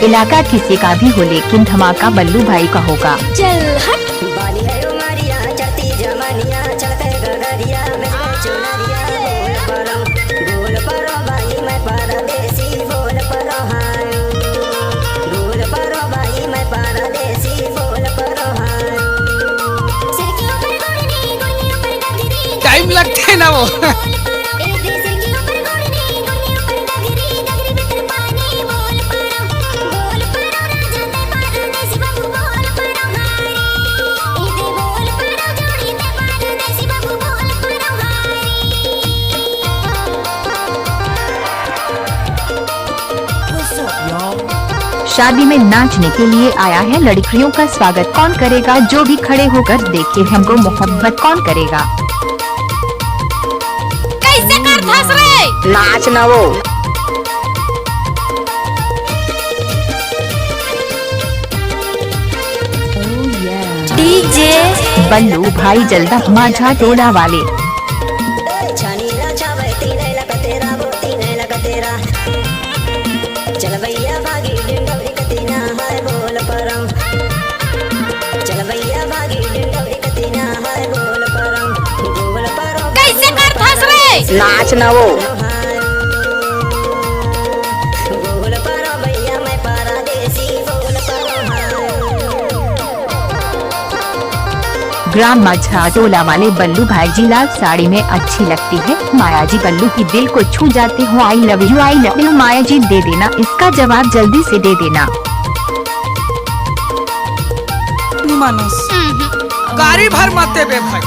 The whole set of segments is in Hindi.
इलाका किसी का भी हो लेकिन धमाका बल्लू भाई का होगा। चल हट। टाइम लगते ना वो। शादी में नाचने के लिए आया है लड़कियों का स्वागत कौन करेगा, जो भी खड़े होकर देखे हमको मोहब्बत कौन करेगा। कैसे कर फंस रे? नाच ना वो। डीजे बल्लू भाई जल्दा माझा टोला वाले। चल भैया भागी डिंडोरी कतीना है बोल परम। चल भैया भागी डिंडोरी कतीना है बोल परम। कैसे कर फंस रे? नाच ना वो। बोल परम भैया मैं परदेसी बोल परम। ग्राम माझा टोला वाले बल्लू भाई जी लाल साड़ी में अच्छी लगती है। माया जी बल्लू की दिल को छू जाते हो। आई लव यू माया जी दे देना, इसका जवाब जल्दी से दे देना। मानस गाड़ी भर मत दे बे भाई।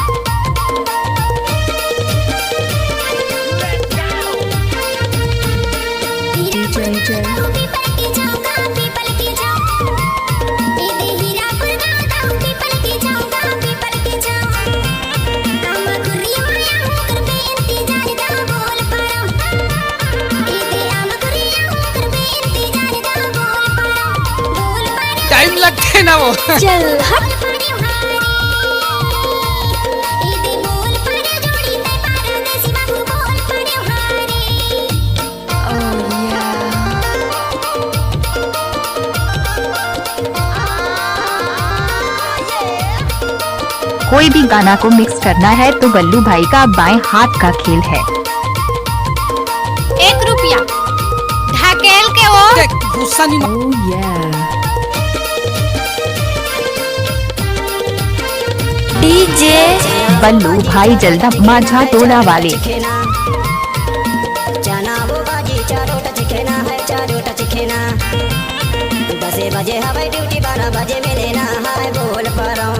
टाइम लगते ना वो। चल हट। कोई भी गाना को मिक्स करना है तो बल्लू भाई का बाएं हाथ का खेल है। 1 रुपया ढकेल के वो। देख गुस्सा नहीं। डीजे बल्लू भाई जल्दा माझा टोला वाले। चना वो बाजी चारों टच खेना है चारों टच खेना। 10 बजे हवाई ड्यूटी 12 बजे मिले ना है बोल परम।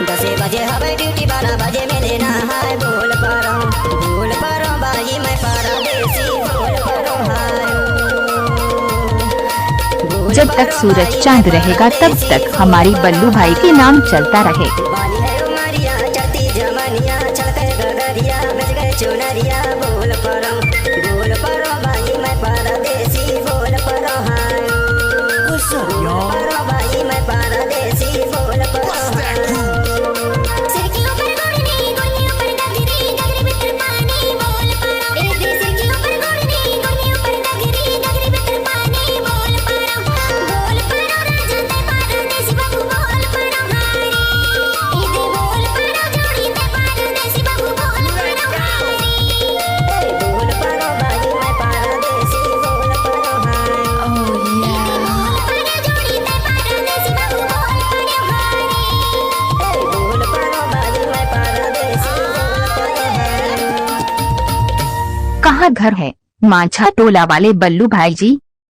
10 बजे हवाई ड्यूटी 12 बजे मिले ना है बोल परम भाई मैं परदेसी बोल परम। जब तक सूरज चांद रहेगा तब तक हमारी बल्लू भाई के नाम चलता रहे। बाली है उमरिया चलती जमनिया चलते गगरिया बज गए चुनरिया बोल परम भाई मैं परदेसी बोल परम। भाई मैं परदेसी बोल परम। कहाँ घर है माझा टोला वाले बल्लू भाई जी।